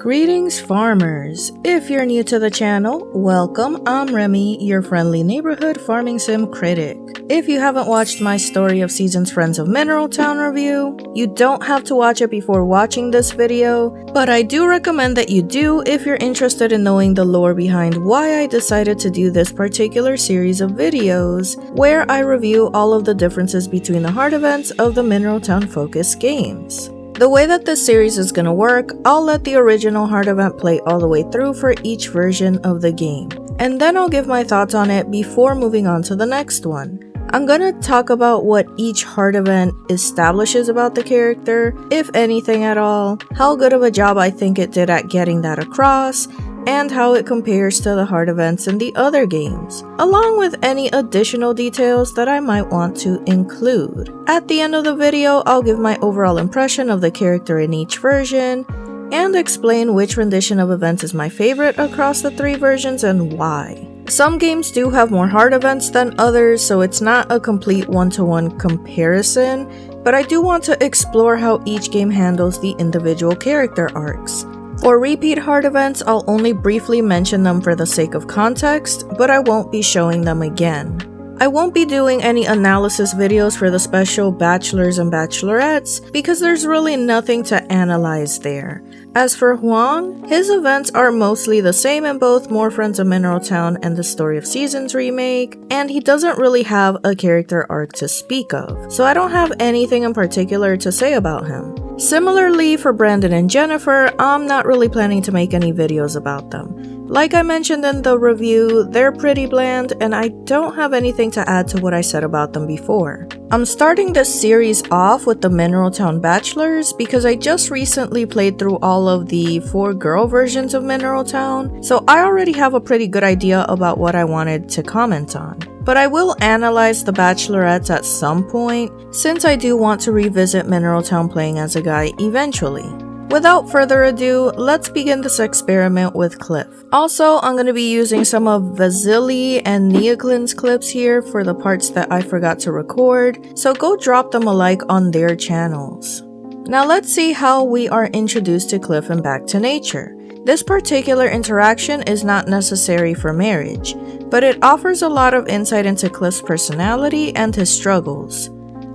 Greetings farmers! If you're new to the channel, welcome. I'm Remy, your friendly neighborhood farming sim critic. If you haven't watched my Story of Seasons Friends of Mineral Town review, you don't have to watch it before watching this video, but I do recommend that you do if you're interested in knowing the lore behind why I decided to do this particular series of videos, where I review all of the differences between the hard events of the Mineral Town focused games. The way that this series is gonna work, I'll let the original hard event play all the way through for each version of the game, and then I'll give my thoughts on it before moving on to the next one. I'm gonna talk about what each hard event establishes about the character, if anything at all, how good of a job I think it did at getting that across, and how it compares to the hard events in the other games, along with any additional details that I might want to include. At the end of the video, I'll give my overall impression of the character in each version, and explain which rendition of events is my favorite across the three versions and why. Some games do have more hard events than others, so it's not a complete one-to-one comparison, but I do want to explore how each game handles the individual character arcs. For repeat hard events, I'll only briefly mention them for the sake of context, but I won't be showing them again. I won't be doing any analysis videos for the special bachelors and bachelorettes because there's really nothing to analyze there. As for Huang, his events are mostly the same in both More Friends of Mineral Town and the Story of Seasons remake, and he doesn't really have a character arc to speak of, so I don't have anything in particular to say about him. Similarly, for Brandon and Jennifer, I'm not really planning to make any videos about them. Like I mentioned in the review, they're pretty bland and I don't have anything to add to what I said about them before. I'm starting this series off with the Mineral Town Bachelors because I just recently played through all of the 4-girl versions of Mineral Town, so I already have a pretty good idea about what I wanted to comment on. But I will analyze the bachelorettes at some point, since I do want to revisit Mineral Town playing as a guy eventually. Without further ado, let's begin this experiment with Cliff. Also, I'm going to be using some of Vasily and Neoclin's clips here for the parts that I forgot to record, so go drop them a like on their channels. Now let's see how we are introduced to Cliff and Back to Nature. This particular interaction is not necessary for marriage, but it offers a lot of insight into Cliff's personality and his struggles.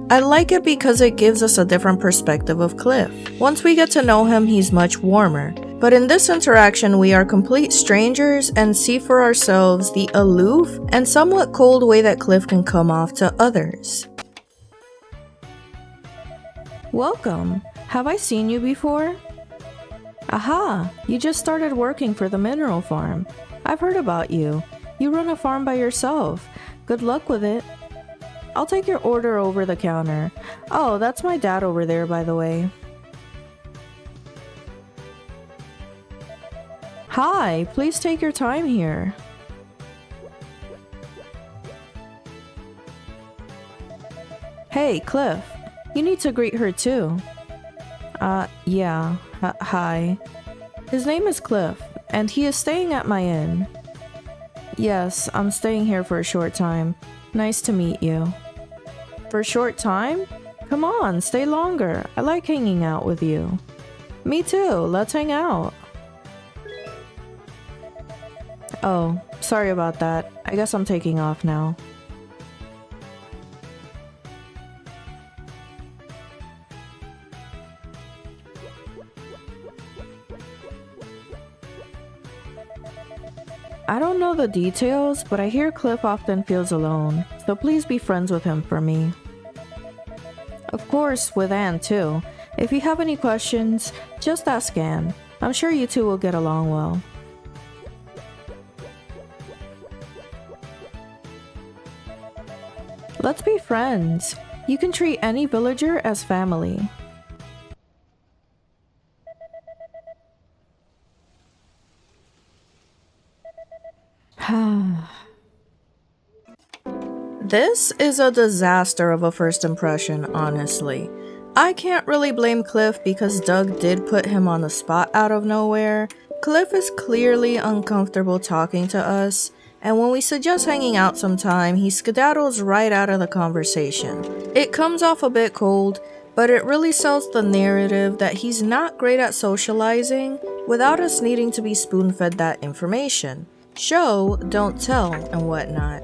I like it because it gives us a different perspective of Cliff. Once we get to know him, he's much warmer, but in this interaction we are complete strangers and see for ourselves the aloof and somewhat cold way that Cliff can come off to others. Welcome! Have I seen you before? Aha! You just started working for the mineral farm. I've heard about you. You run a farm by yourself. Good luck with it. I'll take your order over the counter. Oh, that's my dad over there, by the way. Hi, please take your time here. Hey, Cliff. You need to greet her too. Yeah. Hi. His name is Cliff, and he is staying at my inn. Yes, I'm staying here for a short time. Nice to meet you. For a short time? Come on, stay longer. I like hanging out with you. Me too, let's hang out. Oh, sorry about that. I guess I'm taking off now. I don't know the details, but I hear Cliff often feels alone, so please be friends with him for me. Of course, with Anne too. If you have any questions, just ask Anne. I'm sure you two will get along well. Let's be friends. You can treat any villager as family. This is a disaster of a first impression, honestly. I can't really blame Cliff because Doug did put him on the spot out of nowhere. Cliff is clearly uncomfortable talking to us, and when we suggest hanging out sometime, he skedaddles right out of the conversation. It comes off a bit cold, but it really sells the narrative that he's not great at socializing without us needing to be spoon-fed that information. Show, don't tell, and whatnot.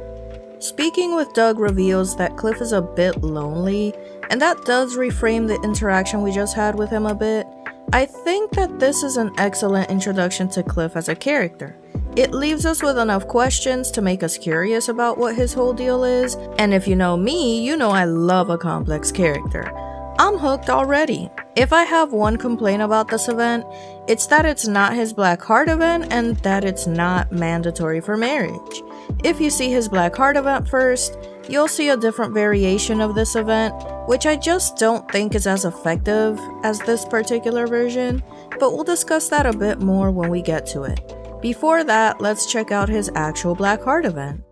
Speaking with Doug reveals that Cliff is a bit lonely, and that does reframe the interaction we just had with him a bit. I think that this is an excellent introduction to Cliff as a character. It leaves us with enough questions to make us curious about what his whole deal is, and if you know me, you know I love a complex character. I'm hooked already. If I have one complaint about this event, it's that it's not his Black Heart event and that it's not mandatory for marriage. If you see his Black Heart event first, you'll see a different variation of this event, which I just don't think is as effective as this particular version, but we'll discuss that a bit more when we get to it. Before that, let's check out his actual Black Heart event.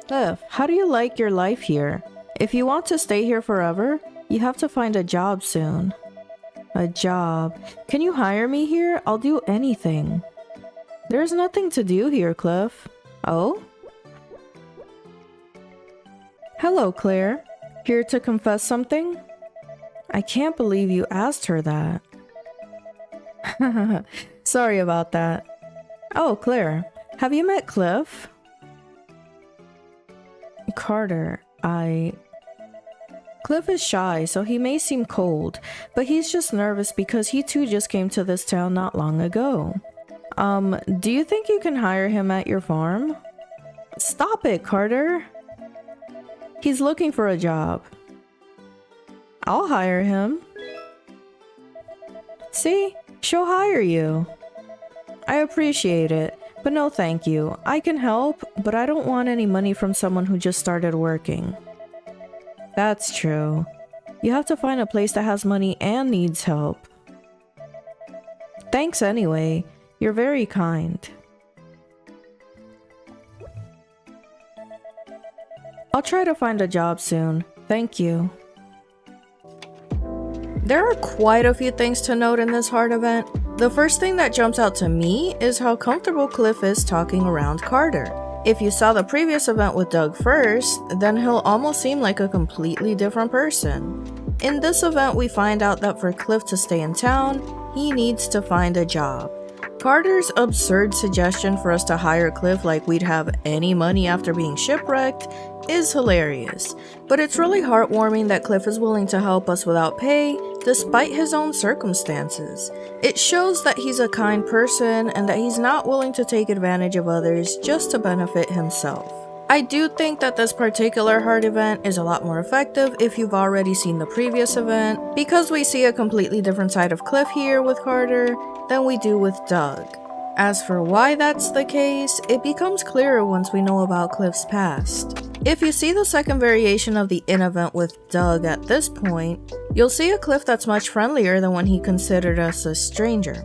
Cliff, how do you like your life here? If you want to stay here forever, you have to find a job soon. A job? Can you hire me here? I'll do anything. There's nothing to do here, Cliff. Oh? Hello, Claire. Here to confess something? I can't believe you asked her that. Sorry about that. Oh, Claire, have you met Cliff? Carter, Cliff is shy, so he may seem cold, but he's just nervous because he too just came to this town not long ago. Do you think you can hire him at your farm? Stop it, Carter. He's looking for a job. I'll hire him. See? She'll hire you. I appreciate it, but no thank you. I can help, but I don't want any money from someone who just started working. That's true. You have to find a place that has money and needs help. Thanks anyway. You're very kind. I'll try to find a job soon. Thank you. There are quite a few things to note in this heart event. The first thing that jumps out to me is how comfortable Cliff is talking around Carter. If you saw the previous event with Doug first, then he'll almost seem like a completely different person. In this event, we find out that for Cliff to stay in town, he needs to find a job. Carter's absurd suggestion for us to hire Cliff like we'd have any money after being shipwrecked is hilarious, but it's really heartwarming that Cliff is willing to help us without pay despite his own circumstances. It shows that he's a kind person and that he's not willing to take advantage of others just to benefit himself. I do think that this particular heart event is a lot more effective if you've already seen the previous event, because we see a completely different side of Cliff here with Carter than we do with Doug. As for why that's the case, it becomes clearer once we know about Cliff's past. If you see the second variation of the in event with Doug at this point, you'll see a Cliff that's much friendlier than when he considered us a stranger.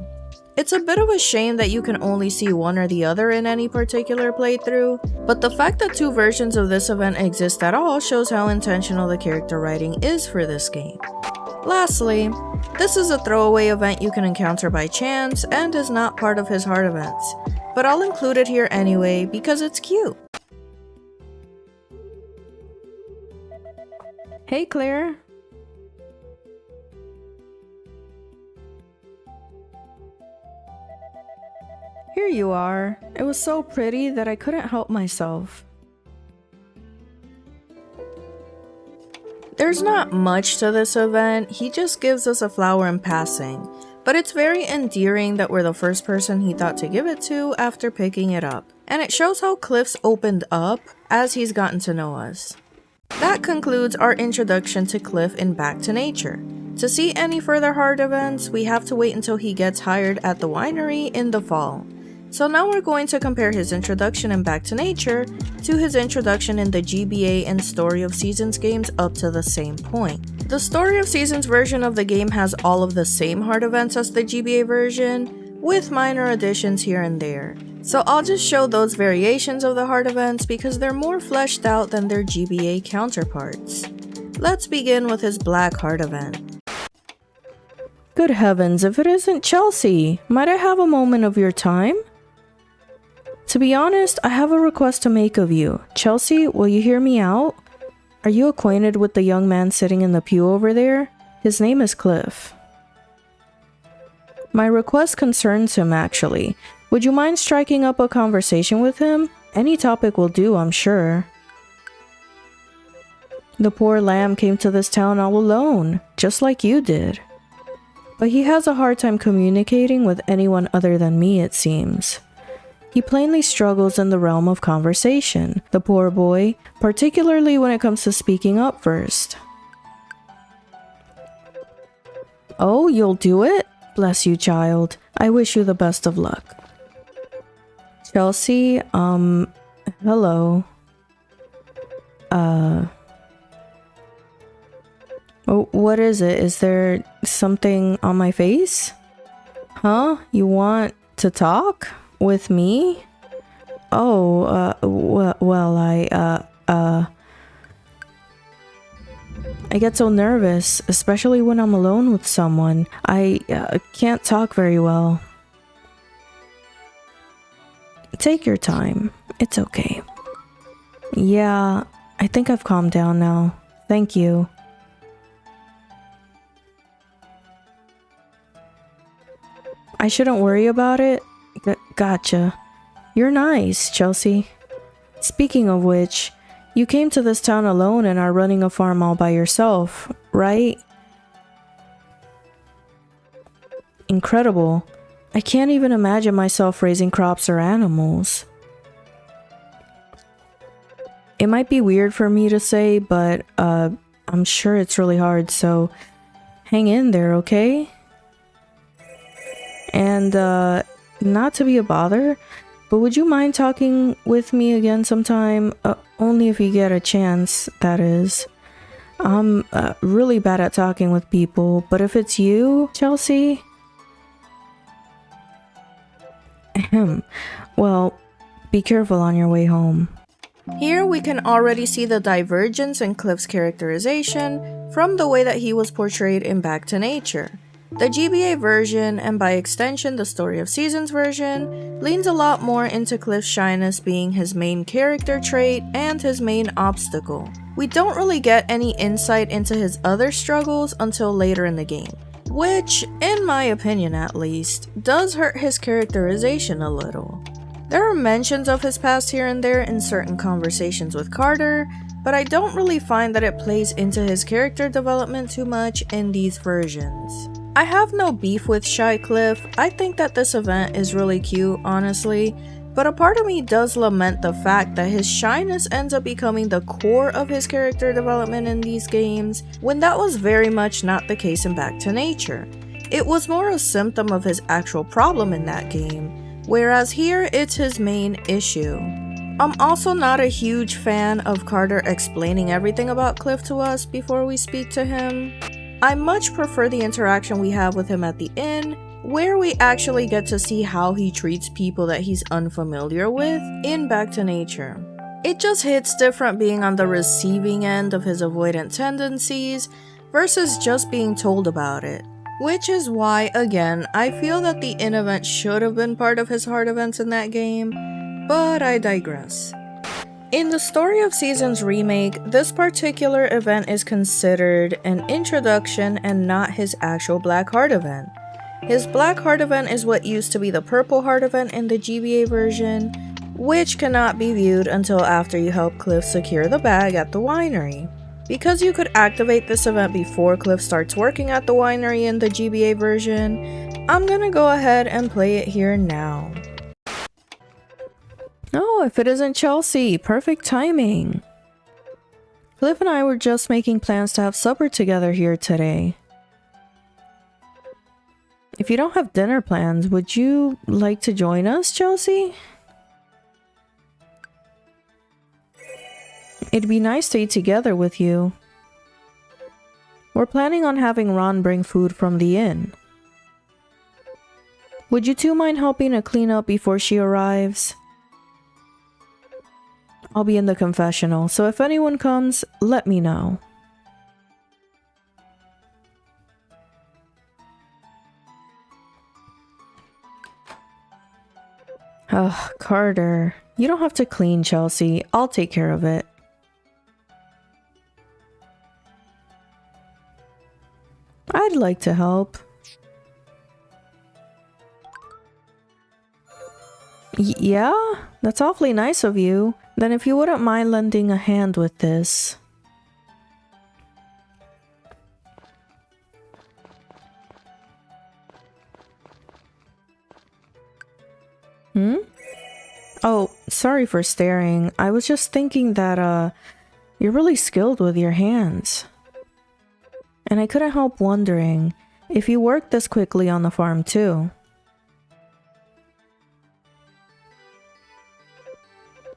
It's a bit of a shame that you can only see one or the other in any particular playthrough, but the fact that two versions of this event exist at all shows how intentional the character writing is for this game. Lastly, this is a throwaway event you can encounter by chance and is not part of his heart events, but I'll include it here anyway because it's cute. Hey Claire. Here you are. It was so pretty that I couldn't help myself. There's not much to this event, he just gives us a flower in passing, but it's very endearing that we're the first person he thought to give it to after picking it up, and it shows how Cliff's opened up as he's gotten to know us. That concludes our introduction to Cliff in Back to Nature. To see any further heart events, we have to wait until he gets hired at the winery in the fall. So now we're going to compare his introduction in Back to Nature to his introduction in the GBA and Story of Seasons games up to the same point. The Story of Seasons version of the game has all of the same heart events as the GBA version, with minor additions here and there. So I'll just show those variations of the heart events because they're more fleshed out than their GBA counterparts. Let's begin with his Black Heart event. Good heavens, if it isn't Chelsea! Might I have a moment of your time? To be honest, I have a request to make of you. Chelsea, will you hear me out? Are you acquainted with the young man sitting in the pew over there? His name is Cliff. My request concerns him, actually. Would you mind striking up a conversation with him? Any topic will do, I'm sure. The poor lamb came to this town all alone, just like you did. But he has a hard time communicating with anyone other than me, it seems. He plainly struggles in the realm of conversation, the poor boy, particularly when it comes to speaking up first. Oh, you'll do it? Bless you, child. I wish you the best of luck. Chelsea, hello. Oh, what is it? Is there something on my face? Huh? You want to talk? With me? Oh, well, I get so nervous, especially when I'm alone with someone. I can't talk very well. Take your time. It's okay. Yeah, I think I've calmed down now. Thank you. I shouldn't worry about it? Gotcha. You're nice, Chelsea. Speaking of which, you came to this town alone and are running a farm all by yourself, right? Incredible. I can't even imagine myself raising crops or animals. It might be weird for me to say, but I'm sure it's really hard, so hang in there, okay? And not to be a bother, but would you mind talking with me again sometime? Only if you get a chance, that is. I'm really bad at talking with people, but if it's you, Chelsea... Well, be careful on your way home. Here we can already see the divergence in Cliff's characterization from the way that he was portrayed in Back to Nature. The GBA version, and by extension the Story of Seasons version, leans a lot more into Cliff's shyness being his main character trait and his main obstacle. We don't really get any insight into his other struggles until later in the game, which, in my opinion at least, does hurt his characterization a little. There are mentions of his past here and there in certain conversations with Carter, but I don't really find that it plays into his character development too much in these versions. I have no beef with Shy Cliff. I think that this event is really cute, honestly, but a part of me does lament the fact that his shyness ends up becoming the core of his character development in these games, when that was very much not the case in Back to Nature. It was more a symptom of his actual problem in that game, whereas here it's his main issue. I'm also not a huge fan of Carter explaining everything about Cliff to us before we speak to him. I much prefer the interaction we have with him at the inn, where we actually get to see how he treats people that he's unfamiliar with in Back to Nature. It just hits different being on the receiving end of his avoidant tendencies versus just being told about it. Which is why, again, I feel that the inn event should have been part of his hard events in that game, but I digress. In the Story of Seasons remake, this particular event is considered an introduction and not his actual Black Heart event. His Black Heart event is what used to be the Purple Heart event in the GBA version, which cannot be viewed until after you help Cliff secure the bag at the winery. Because you could activate this event before Cliff starts working at the winery in the GBA version, I'm gonna go ahead and play it here now. Oh, if it isn't Chelsea, perfect timing. Cliff and I were just making plans to have supper together here today. If you don't have dinner plans, would you like to join us, Chelsea? It'd be nice to eat together with you. We're planning on having Ron bring food from the inn. Would you two mind helping to clean up before she arrives? I'll be in the confessional, so if anyone comes, let me know. Ugh, Carter. You don't have to clean, Chelsea. I'll take care of it. I'd like to help. Yeah? That's awfully nice of you. Then if you wouldn't mind lending a hand with this. Oh, sorry for staring. I was just thinking that, you're really skilled with your hands. And I couldn't help wondering if you work this quickly on the farm too.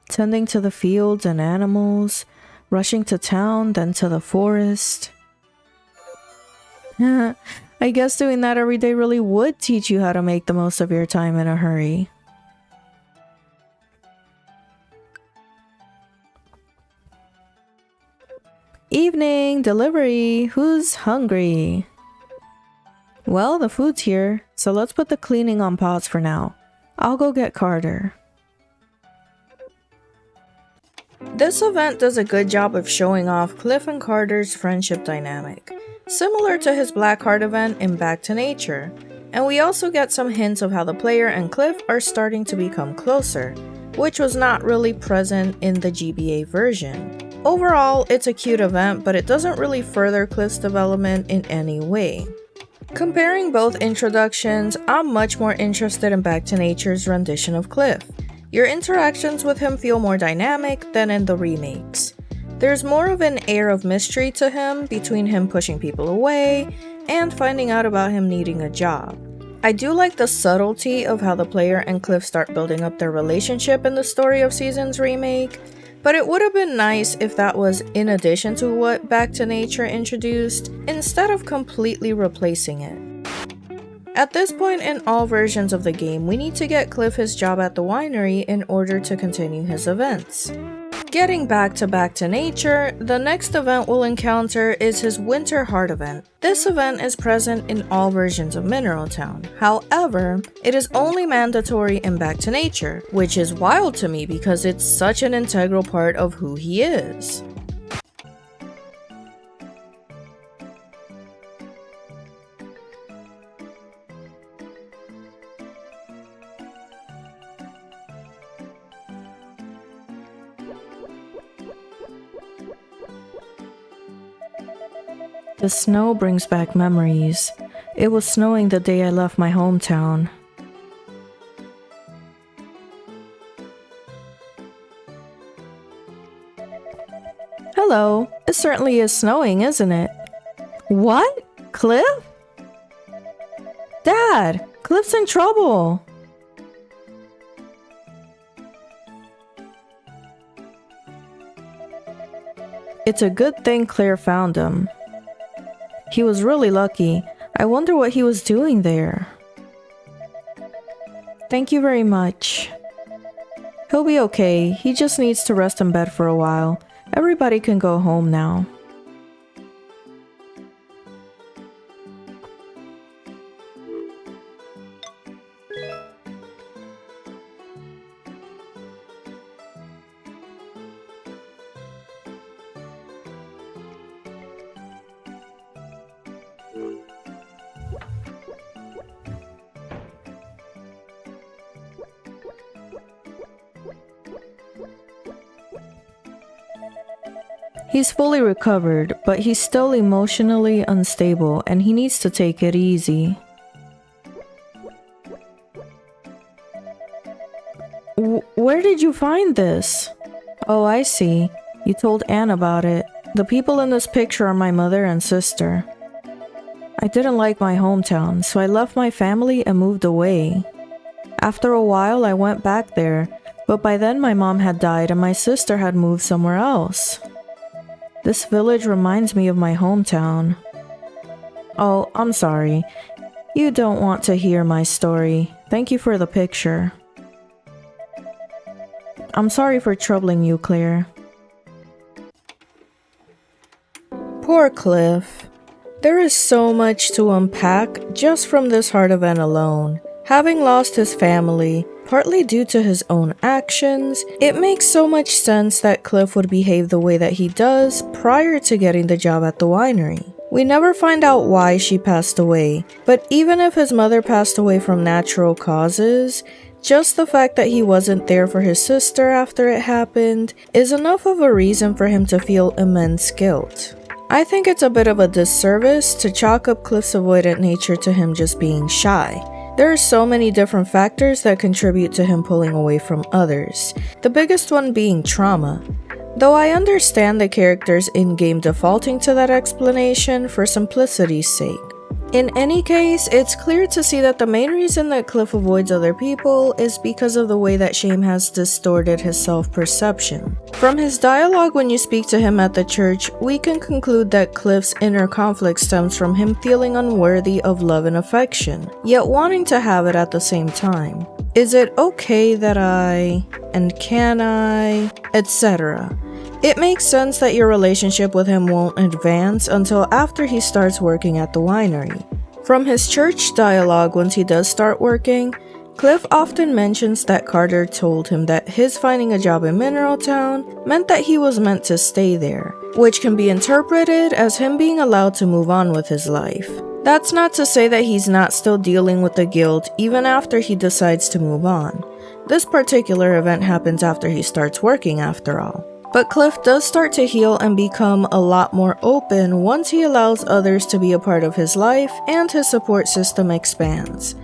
Tending to the fields and animals, rushing to town, then to the forest. I guess doing that every day really would teach you how to make the most of your time in a hurry. Evening, delivery. Who's hungry? Well, the food's here, so let's put the cleaning on pause for now. I'll go get Carter. This event does a good job of showing off Cliff and Carter's friendship dynamic, similar to his Blackheart event in Back to Nature, and we also get some hints of how the player and Cliff are starting to become closer, which was not really present in the GBA version. Overall, it's a cute event, but it doesn't really further Cliff's development in any way. Comparing both introductions, I'm much more interested in Back to Nature's rendition of Cliff. Your interactions with him feel more dynamic than in the remakes. There's more of an air of mystery to him, between him pushing people away and finding out about him needing a job. I do like the subtlety of how the player and Cliff start building up their relationship in the Story of Seasons remake, but it would have been nice if that was in addition to what Back to Nature introduced, instead of completely replacing it. At this point in all versions of the game, we need to get Cliff his job at the winery in order to continue his events. Getting back to Nature, the next event we'll encounter is his Winter Heart event. This event is present in all versions of Mineral Town. However, it is only mandatory in Back to Nature, which is wild to me because it's such an integral part of who he is. The snow brings back memories. It was snowing the day I left my hometown. Hello. It certainly is snowing, isn't it? What? Cliff? Dad! Cliff's in trouble! It's a good thing Claire found him. He was really lucky. I wonder what he was doing there. Thank you very much. He'll be okay. He just needs to rest in bed for a while. Everybody can go home now. He's fully recovered, but he's still emotionally unstable and he needs to take it easy. Where did you find this? Oh, I see. You told Anne about it. The people in this picture are my mother and sister. I didn't like my hometown, so I left my family and moved away. After a while, I went back there, but by then my mom had died and my sister had moved somewhere else. This village reminds me of my hometown. Oh, I'm sorry. You don't want to hear my story. Thank you for the picture. I'm sorry for troubling you, Claire. Poor Cliff. There is so much to unpack just from this heart event alone. Having lost his family, partly due to his own actions, it makes so much sense that Cliff would behave the way that he does prior to getting the job at the winery. We never find out why she passed away, but even if his mother passed away from natural causes, just the fact that he wasn't there for his sister after it happened is enough of a reason for him to feel immense guilt. I think it's a bit of a disservice to chalk up Cliff's avoidant nature to him just being shy. There are so many different factors that contribute to him pulling away from others, the biggest one being trauma. Though I understand the characters in-game defaulting to that explanation for simplicity's sake. In any case, it's clear to see that the main reason that Cliff avoids other people is because of the way that shame has distorted his self-perception. From his dialogue when you speak to him at the church, we can conclude that Cliff's inner conflict stems from him feeling unworthy of love and affection, yet wanting to have it at the same time. Is it okay that I, and can I, etc. It makes sense that your relationship with him won't advance until after he starts working at the winery. From his church dialogue once he does start working, Cliff often mentions that Carter told him that his finding a job in Mineral Town meant that he was meant to stay there, which can be interpreted as him being allowed to move on with his life. That's not to say that he's not still dealing with the guilt even after he decides to move on. This particular event happens after he starts working after all. But Cliff does start to heal and become a lot more open once he allows others to be a part of his life and his support system expands.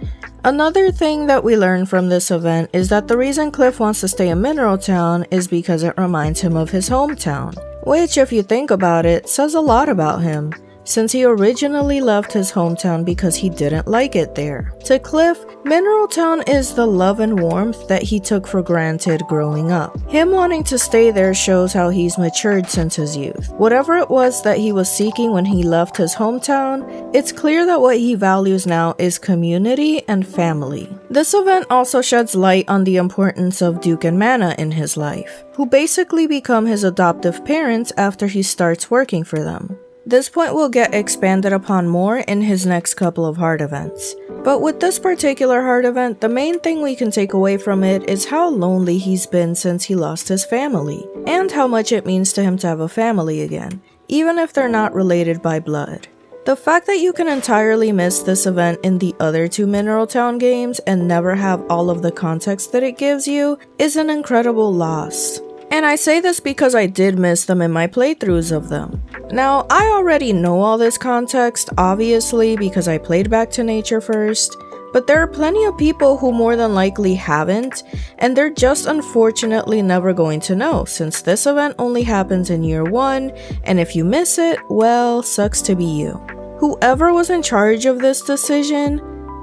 Another thing that we learn from this event is that the reason Cliff wants to stay in Mineral Town is because it reminds him of his hometown, which, if you think about it, says a lot about him, since he originally left his hometown because he didn't like it there. To Cliff, Mineral Town is the love and warmth that he took for granted growing up. Him wanting to stay there shows how he's matured since his youth. Whatever it was that he was seeking when he left his hometown, it's clear that what he values now is community and family. This event also sheds light on the importance of Duke and Mana in his life, who basically become his adoptive parents after he starts working for them. This point will get expanded upon more in his next couple of heart events. But with this particular heart event, the main thing we can take away from it is how lonely he's been since he lost his family, and how much it means to him to have a family again, even if they're not related by blood. The fact that you can entirely miss this event in the other two Mineral Town games and never have all of the context that it gives you is an incredible loss. And I say this because I did miss them in my playthroughs of them. Now, I already know all this context, obviously, because I played Back to Nature first, but there are plenty of people who more than likely haven't, and they're just unfortunately never going to know, since this event only happens in year 1, and if you miss it, well, sucks to be you. Whoever was in charge of this decision,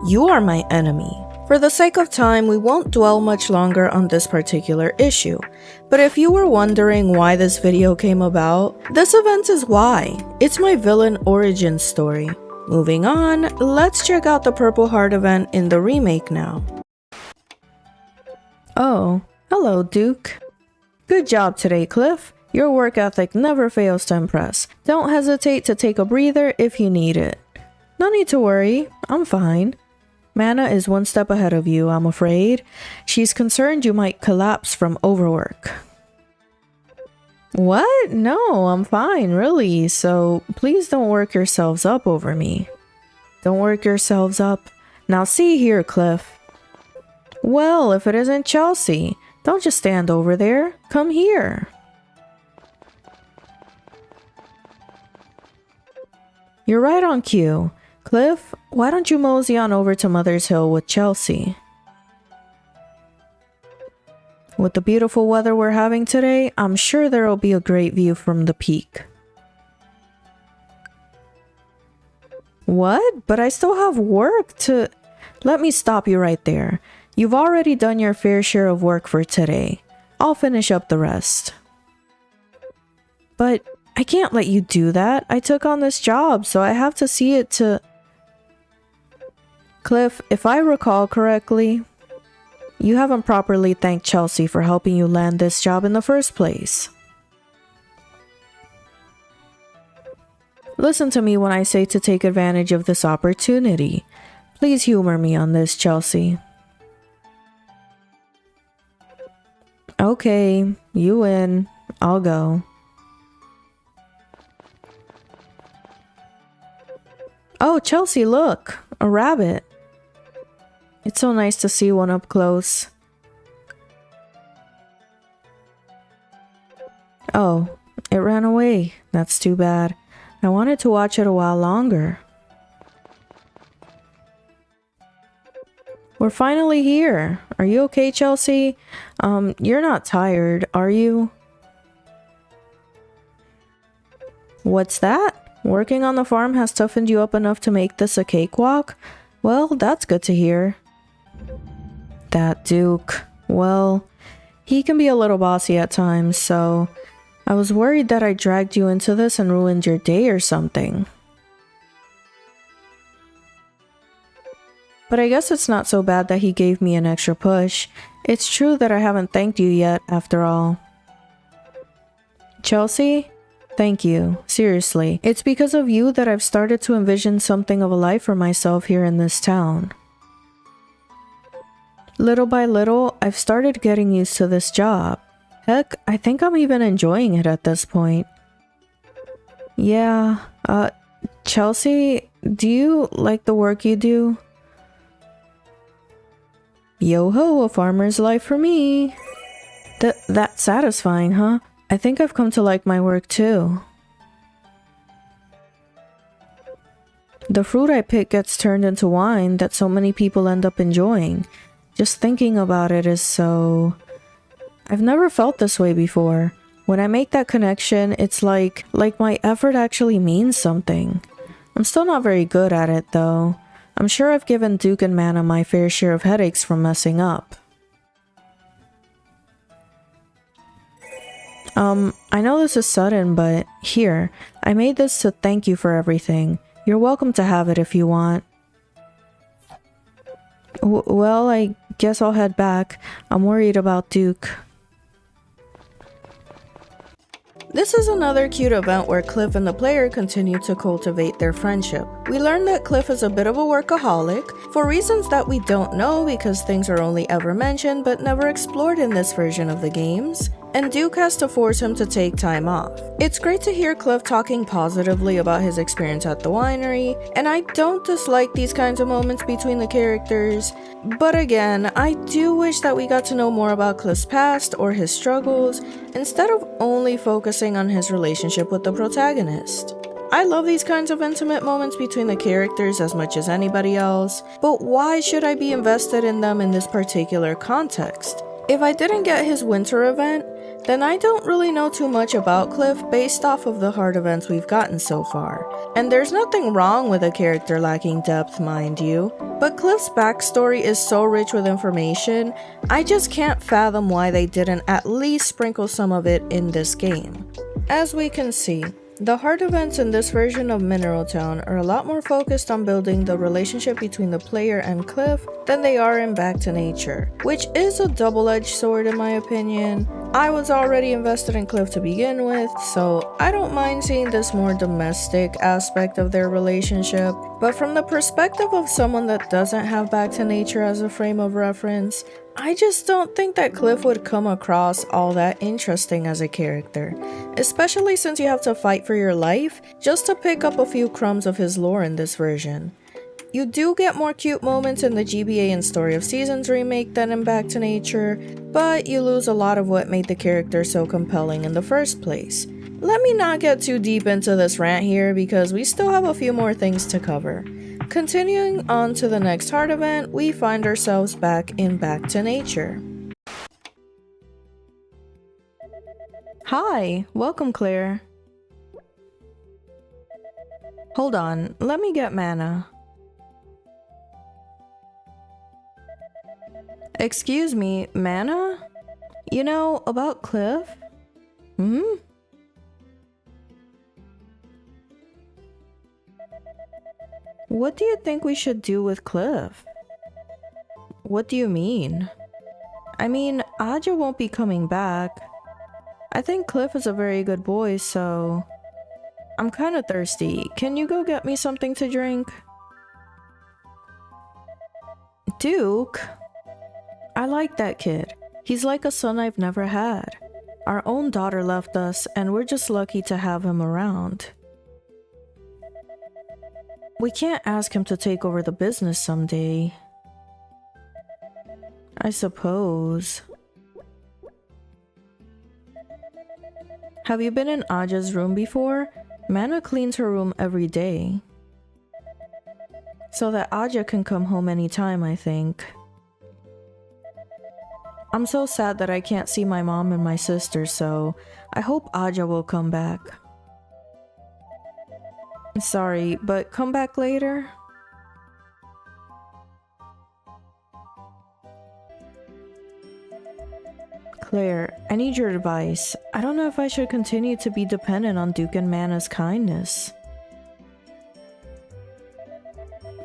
you are my enemy. For the sake of time, we won't dwell much longer on this particular issue, but if you were wondering why this video came about, this event is why. It's my villain origin story. Moving on, let's check out the Purple Heart event in the remake now. Oh, hello Duke. Good job today, Cliff. Your work ethic never fails to impress. Don't hesitate to take a breather if you need it. No need to worry, I'm fine. Mana is one step ahead of you, I'm afraid. She's concerned you might collapse from overwork. What? No, I'm fine, really. So please don't work yourselves up over me. Don't work yourselves up. Now see here, Cliff. Well, if it isn't Chelsea, don't just stand over there. Come here. You're right on cue. Cliff, why don't you mosey on over to Mother's Hill with Chelsea? With the beautiful weather we're having today, I'm sure there'll be a great view from the peak. What? But I still have work to... Let me stop you right there. You've already done your fair share of work for today. I'll finish up the rest. But I can't let you do that. I took on this job, so I have to see it to... Cliff, if I recall correctly, you haven't properly thanked Chelsea for helping you land this job in the first place. Listen to me when I say to take advantage of this opportunity. Please humor me on this, Chelsea. Okay, you win. I'll go. Oh, Chelsea, look! A rabbit. It's so nice to see one up close. Oh, it ran away. That's too bad. I wanted to watch it a while longer. We're finally here. Are you okay, Chelsea? You're not tired, are you? What's that? Working on the farm has toughened you up enough to make this a cakewalk? Well, that's good to hear. That Duke. Well, he can be a little bossy at times, so I was worried that I dragged you into this and ruined your day or something. But I guess it's not so bad that he gave me an extra push. It's true that I haven't thanked you yet, after all. Chelsea? Thank you. Seriously. It's because of you that I've started to envision something of a life for myself here in this town. Little by little, I've started getting used to this job. Heck, I think I'm even enjoying it at this point. Yeah, Chelsea, do you like the work you do? Yo-ho, a farmer's life for me. That's satisfying, huh? I think I've come to like my work too. The fruit I pick gets turned into wine that so many people end up enjoying. Just thinking about it is so... I've never felt this way before. When I make that connection, it's like my effort actually means something. I'm still not very good at it though. I'm sure I've given Duke and Mana my fair share of headaches from messing up. I know this is sudden, but here, I made this to thank you for everything. You're welcome to have it if you want. Well, I guess I'll head back. I'm worried about Duke. This is another cute event where Cliff and the player continue to cultivate their friendship. We learn that Cliff is a bit of a workaholic, for reasons that we don't know because things are only ever mentioned but never explored in this version of the games, and Duke has to force him to take time off. It's great to hear Cliff talking positively about his experience at the winery, and I don't dislike these kinds of moments between the characters, but again, I do wish that we got to know more about Cliff's past or his struggles, instead of only focusing on his relationship with the protagonist. I love these kinds of intimate moments between the characters as much as anybody else, but why should I be invested in them in this particular context? If I didn't get his winter event, then I don't really know too much about Cliff based off of the hard events we've gotten so far. And there's nothing wrong with a character lacking depth, mind you, but Cliff's backstory is so rich with information, I just can't fathom why they didn't at least sprinkle some of it in this game. As we can see, the hard events in this version of Mineral Town are a lot more focused on building the relationship between the player and Cliff than they are in Back to Nature, which is a double-edged sword in my opinion. I was already invested in Cliff to begin with, so I don't mind seeing this more domestic aspect of their relationship, but from the perspective of someone that doesn't have Back to Nature as a frame of reference, I just don't think that Cliff would come across all that interesting as a character, especially since you have to fight for your life just to pick up a few crumbs of his lore in this version. You do get more cute moments in the GBA and Story of Seasons remake than in Back to Nature, but you lose a lot of what made the character so compelling in the first place. Let me not get too deep into this rant here because we still have a few more things to cover. Continuing on to the next hard event, we find ourselves back in Back to Nature. Hi, welcome Claire. Hold on, let me get Mana. Excuse me, Mana? You know, about Cliff? What do you think we should do with Cliff? What do you mean? I mean, Aja won't be coming back. I think Cliff is a very good boy, so... I'm kinda thirsty. Can you go get me something to drink? Duke? I like that kid. He's like a son I've never had. Our own daughter left us, and we're just lucky to have him around. We can't ask him to take over the business someday. I suppose. Have you been in Aja's room before? Mana cleans her room every day. So that Aja can come home anytime, I think. I'm so sad that I can't see my mom and my sister, so I hope Aja will come back. Sorry, but come back later? Claire, I need your advice. I don't know if I should continue to be dependent on Duke and Mana's kindness.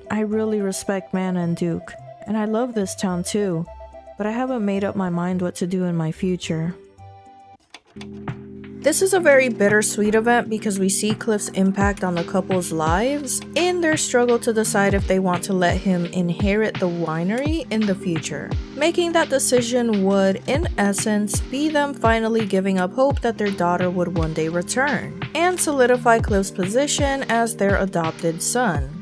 I really respect Mana and Duke, and I love this town too, but I haven't made up my mind what to do in my future. This is a very bittersweet event because we see Cliff's impact on the couple's lives in their struggle to decide if they want to let him inherit the winery in the future. Making that decision would, in essence, be them finally giving up hope that their daughter would one day return, and solidify Cliff's position as their adopted son.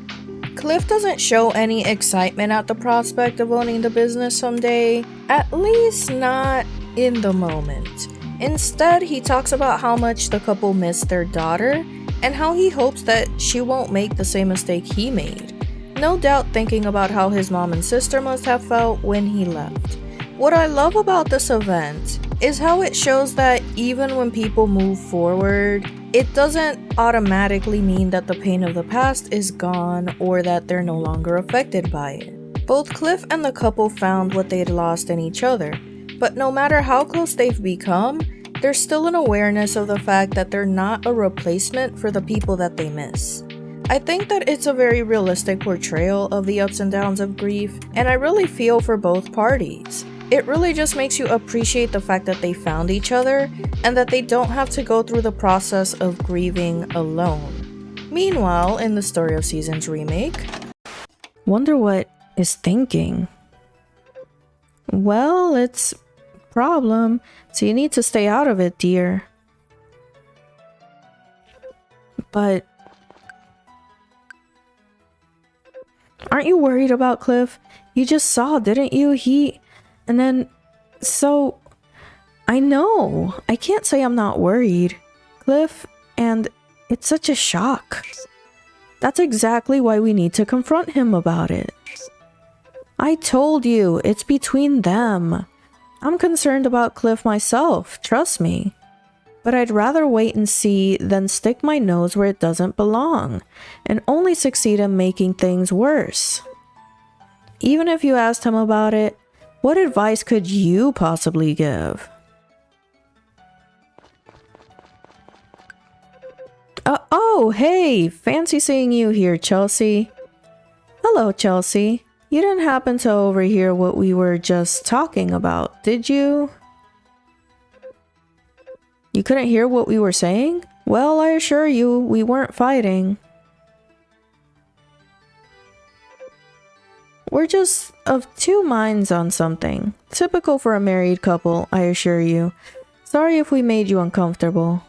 Cliff doesn't show any excitement at the prospect of owning the business someday, at least not in the moment. Instead, he talks about how much the couple missed their daughter and how he hopes that she won't make the same mistake he made. No doubt thinking about how his mom and sister must have felt when he left. What I love about this event is how it shows that even when people move forward, it doesn't automatically mean that the pain of the past is gone or that they're no longer affected by it. Both Cliff and the couple found what they'd lost in each other. But no matter how close they've become, there's still an awareness of the fact that they're not a replacement for the people that they miss. I think that it's a very realistic portrayal of the ups and downs of grief, and I really feel for both parties. It really just makes you appreciate the fact that they found each other, and that they don't have to go through the process of grieving alone. Meanwhile, in the Story of Seasons remake, wonder what is thinking. Well, it's problem, so you need to stay out of it, dear. But aren't you worried about Cliff? You just saw, didn't you? And then, so, I know. I can't say I'm not worried. Cliff, and it's such a shock. That's exactly why we need to confront him about it. I told you, it's between them. I'm concerned about Cliff myself, trust me. But I'd rather wait and see than stick my nose where it doesn't belong, and only succeed in making things worse. Even if you asked him about it, what advice could you possibly give? Oh, hey, fancy seeing you here, Chelsea. Hello, Chelsea. You didn't happen to overhear what we were just talking about, did you? You couldn't hear what we were saying? Well, I assure you, we weren't fighting. We're just of two minds on something. Typical for a married couple, I assure you. Sorry if we made you uncomfortable.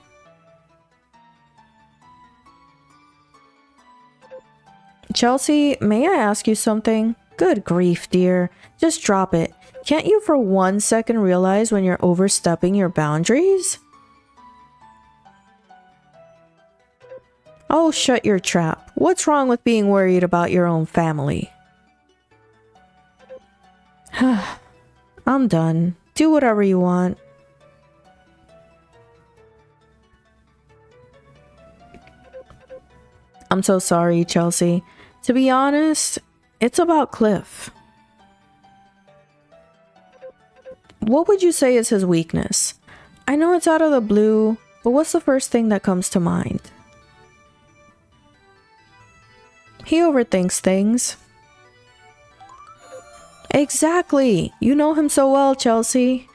Chelsea, may I ask you something? Good grief, dear. Just drop it. Can't you for 1 second realize when you're overstepping your boundaries? Oh, shut your trap. What's wrong with being worried about your own family? I'm done. Do whatever you want. I'm so sorry, Chelsea. To be honest, it's about Cliff. What would you say is his weakness? I know it's out of the blue, but what's the first thing that comes to mind? He overthinks things. Exactly! You know him so well, Chelsea.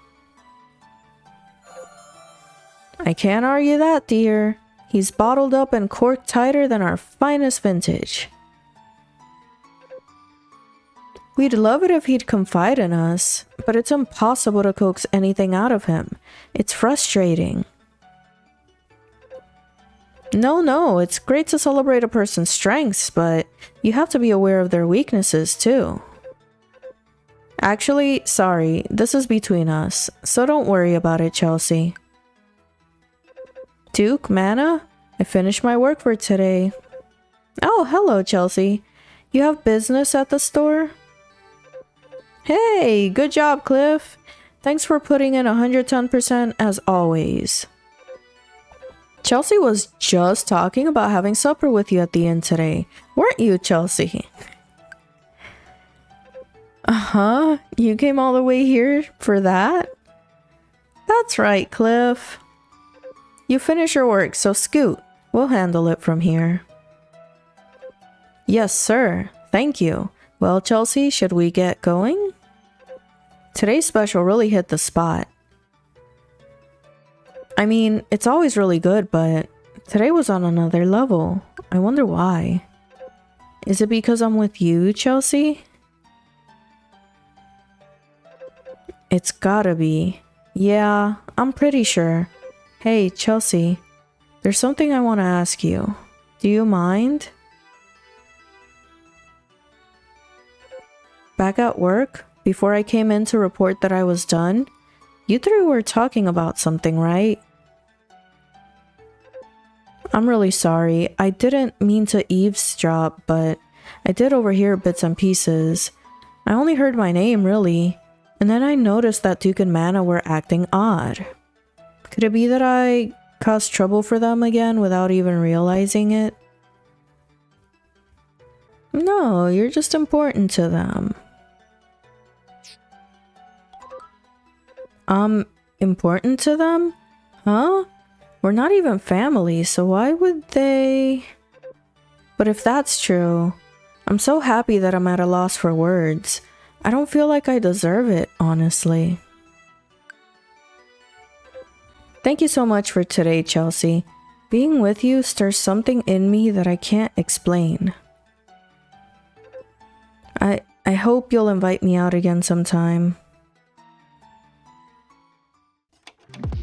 I can't argue that, dear. He's bottled up and corked tighter than our finest vintage. We'd love it if he'd confide in us, but it's impossible to coax anything out of him. It's frustrating. No, it's great to celebrate a person's strengths, but you have to be aware of their weaknesses too. Actually, sorry, this is between us, so don't worry about it, Chelsea. Duke, Mana, I finished my work for today. Oh, hello, Chelsea. You have business at the store? Hey, good job, Cliff. Thanks for putting in 110% as always. Chelsea was just talking about having supper with you at the inn today, weren't you, Chelsea? Uh-huh, you came all the way here for that? That's right, Cliff. You finish your work, so scoot. We'll handle it from here. Yes, sir. Thank you. Well, Chelsea, should we get going? Today's special really hit the spot. I mean, it's always really good, but today was on another level. I wonder why. Is it because I'm with you, Chelsea? It's gotta be. Yeah, I'm pretty sure. Hey, Chelsea, there's something I want to ask you. Do you mind? Back at work, before I came in to report that I was done, you three were talking about something, right? I'm really sorry. I didn't mean to eavesdrop, but I did overhear bits and pieces. I only heard my name, really, and then I noticed that Duke and Mana were acting odd. Could it be that I caused trouble for them again without even realizing it? No, you're just important to them. Important to them? Huh? We're not even family, so why would they... But if that's true, I'm so happy that I'm at a loss for words. I don't feel like I deserve it, honestly. Thank you so much for today, Chelsea. Being with you stirs something in me that I can't explain. I hope you'll invite me out again sometime.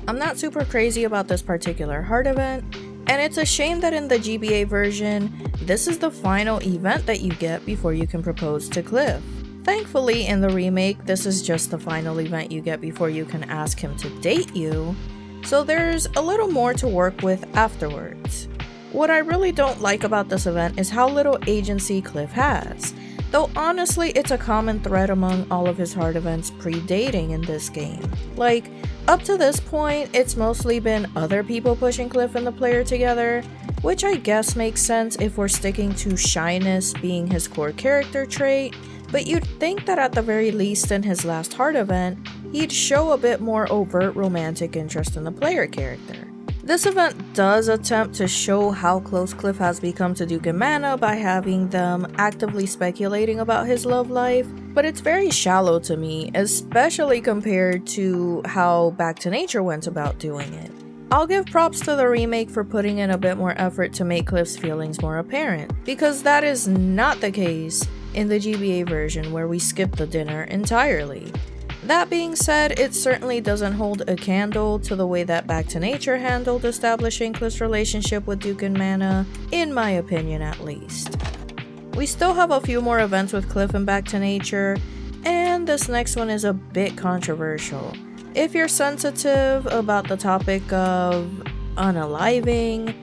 I'm not super crazy about this particular heart event, and it's a shame that in the GBA version, this is the final event that you get before you can propose to Cliff. Thankfully, in the remake, this is just the final event you get before you can ask him to date you, so there's a little more to work with afterwards. What I really don't like about this event is how little agency Cliff has, though honestly it's a common thread among all of his heart events pre-dating in this game. Like, up to this point, it's mostly been other people pushing Cliff and the player together, which I guess makes sense if we're sticking to shyness being his core character trait, but you'd think that at the very least in his last heart event, he'd show a bit more overt romantic interest in the player character. This event does attempt to show how close Cliff has become to Duke and Mana by having them actively speculating about his love life, but it's very shallow to me, especially compared to how Back to Nature went about doing it. I'll give props to the remake for putting in a bit more effort to make Cliff's feelings more apparent, because that is not the case in the GBA version where we skip the dinner entirely. That being said, it certainly doesn't hold a candle to the way that Back to Nature handled establishing Cliff's relationship with Duke and Mana, in my opinion at least. We still have a few more events with Cliff and Back to Nature, and this next one is a bit controversial. If you're sensitive about the topic of unaliving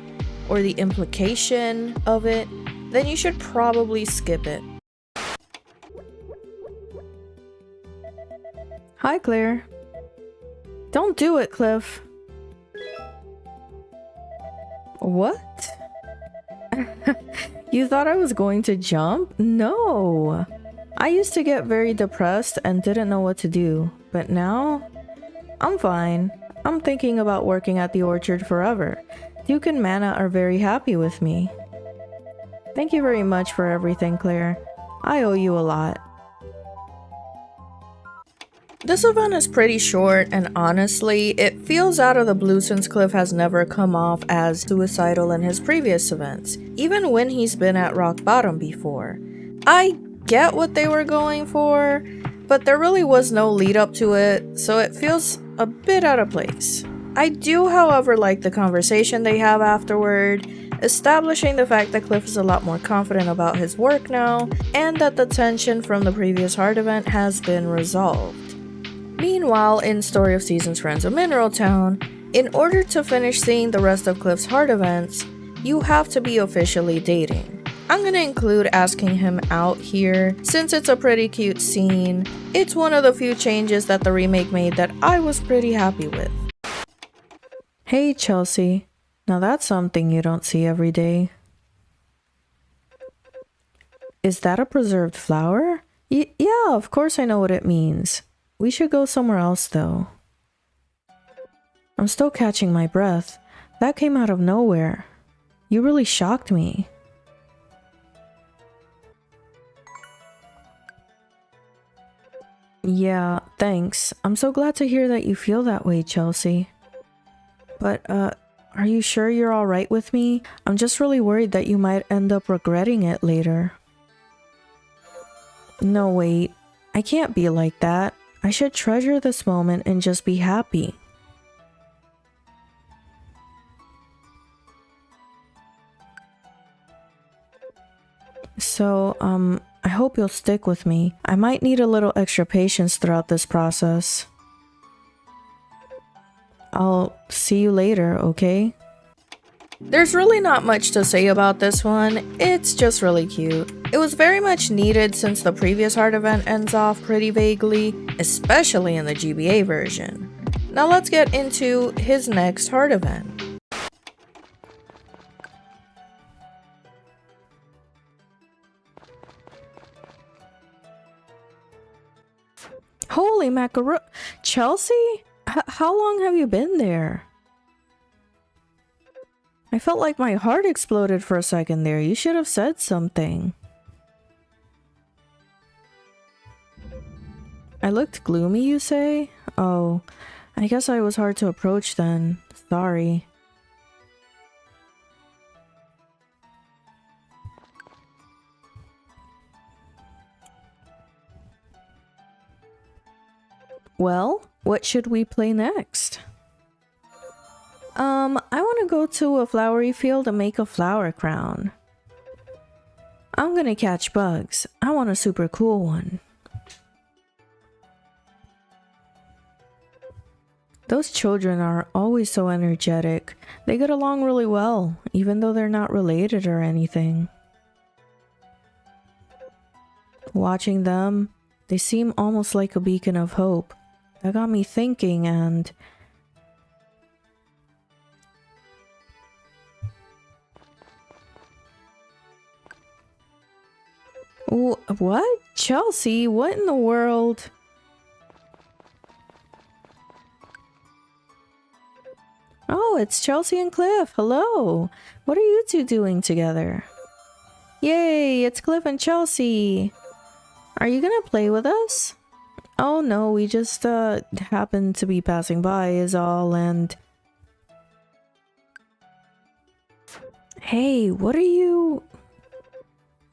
or the implication of it, then you should probably skip it. Hi, Claire. Don't do it, Cliff. What? You thought I was going to jump? No. I used to get very depressed and didn't know what to do, but now I'm fine. I'm thinking about working at the orchard forever. Duke and Mana are very happy with me. Thank you very much for everything, Claire. I owe you a lot. This event is pretty short, and honestly, it feels out of the blue since Cliff has never come off as suicidal in his previous events, even when he's been at rock bottom before. I get what they were going for, but there really was no lead up to it, so it feels a bit out of place. I do, however, like the conversation they have afterward, establishing the fact that Cliff is a lot more confident about his work now, and that the tension from the previous heart event has been resolved. Meanwhile, in Story of Seasons Friends of Mineral Town, in order to finish seeing the rest of Cliff's heart events, you have to be officially dating. I'm gonna include asking him out here, since it's a pretty cute scene. It's one of the few changes that the remake made that I was pretty happy with. Hey Chelsea, now that's something you don't see every day. Is that a preserved flower? Yeah, of course I know what it means. We should go somewhere else though. I'm still catching my breath. That came out of nowhere. You really shocked me. Yeah, thanks. I'm so glad to hear that you feel that way, Chelsea. But, are you sure you're alright with me? I'm just really worried that you might end up regretting it later. No, wait. I can't be like that. I should treasure this moment and just be happy. So, I hope you'll stick with me. I might need a little extra patience throughout this process. I'll see you later, okay? There's really not much to say about this one, it's just really cute. It was very much needed since the previous heart event ends off pretty vaguely, especially in the GBA version. Now let's get into his next heart event. Holy macaro- Chelsea? How long have you been there? I felt like my heart exploded for a second there. You should have said something. I looked gloomy, you say? Oh, I guess I was hard to approach then. Sorry. Well, what should we play next? I want to go to a flowery field and make a flower crown. I'm gonna catch bugs. I want a super cool one. Those children are always so energetic. They get along really well, even though they're not related or anything. Watching them, they seem almost like a beacon of hope. That got me thinking and... What? Chelsea? What in the world? Oh, it's Chelsea and Cliff. Hello. What are you two doing together? Yay, it's Cliff and Chelsea. Are you gonna play with us? Oh no, we just happened to be passing by is all, and... Hey, what are you...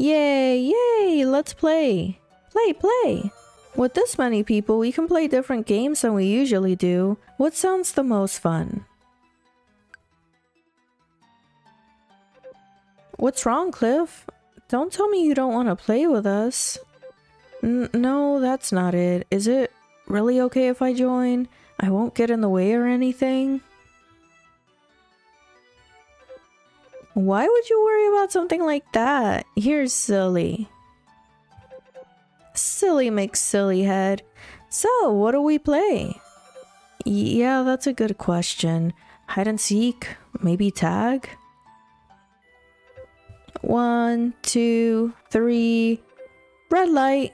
Yay, yay, let's play. Play. With this many people, we can play different games than we usually do. What sounds the most fun? What's wrong, Cliff? Don't tell me you don't want to play with us. No, that's not it. Is it really okay if I join? I won't get in the way or anything? Why would you worry about something like that? You're silly. Silly McSilly head. So, what do we play? Yeah, that's a good question. Hide and seek? Maybe tag? 1, 2, 3. Red light.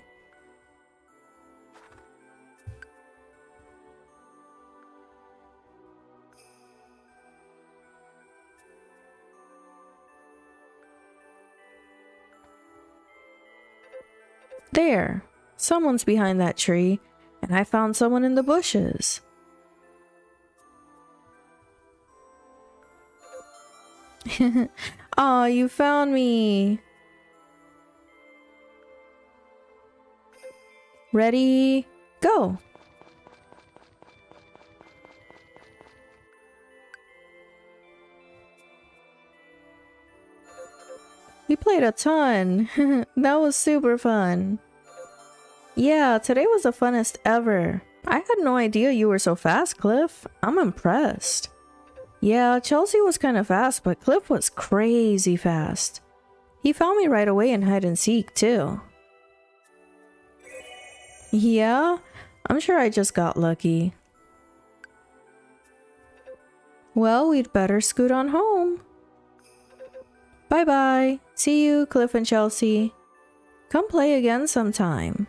There. Someone's behind that tree, and I found someone in the bushes. Aw, you found me. Ready, go! We played a ton. That was super fun. Yeah, today was the funnest ever. I had no idea you were so fast, Cliff. I'm impressed. Yeah, Chelsea was kind of fast, but Cliff was crazy fast. He found me right away in hide and seek, too. Yeah, I'm sure I just got lucky. Well, we'd better scoot on home. Bye-bye. See you, Cliff and Chelsea. Come play again sometime.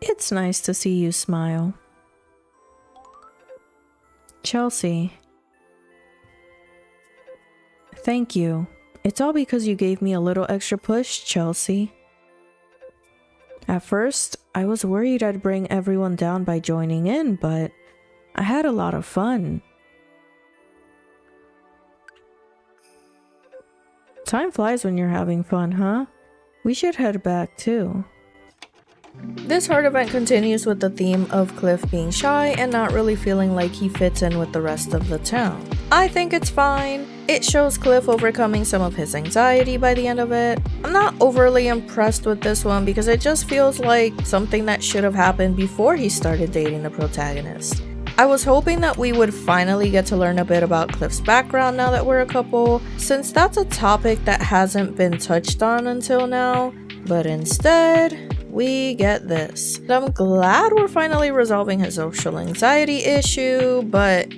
It's nice to see you smile. Chelsea. Thank you. It's all because you gave me a little extra push, Chelsea. At first, I was worried I'd bring everyone down by joining in, but I had a lot of fun. Time flies when you're having fun, huh? We should head back too. This heart event continues with the theme of Cliff being shy and not really feeling like he fits in with the rest of the town. I think it's fine. It shows Cliff overcoming some of his anxiety by the end of it. I'm not overly impressed with this one because it just feels like something that should have happened before he started dating the protagonist. I was hoping that we would finally get to learn a bit about Cliff's background now that we're a couple, since that's a topic that hasn't been touched on until now, but instead, we get this. I'm glad we're finally resolving his social anxiety issue, but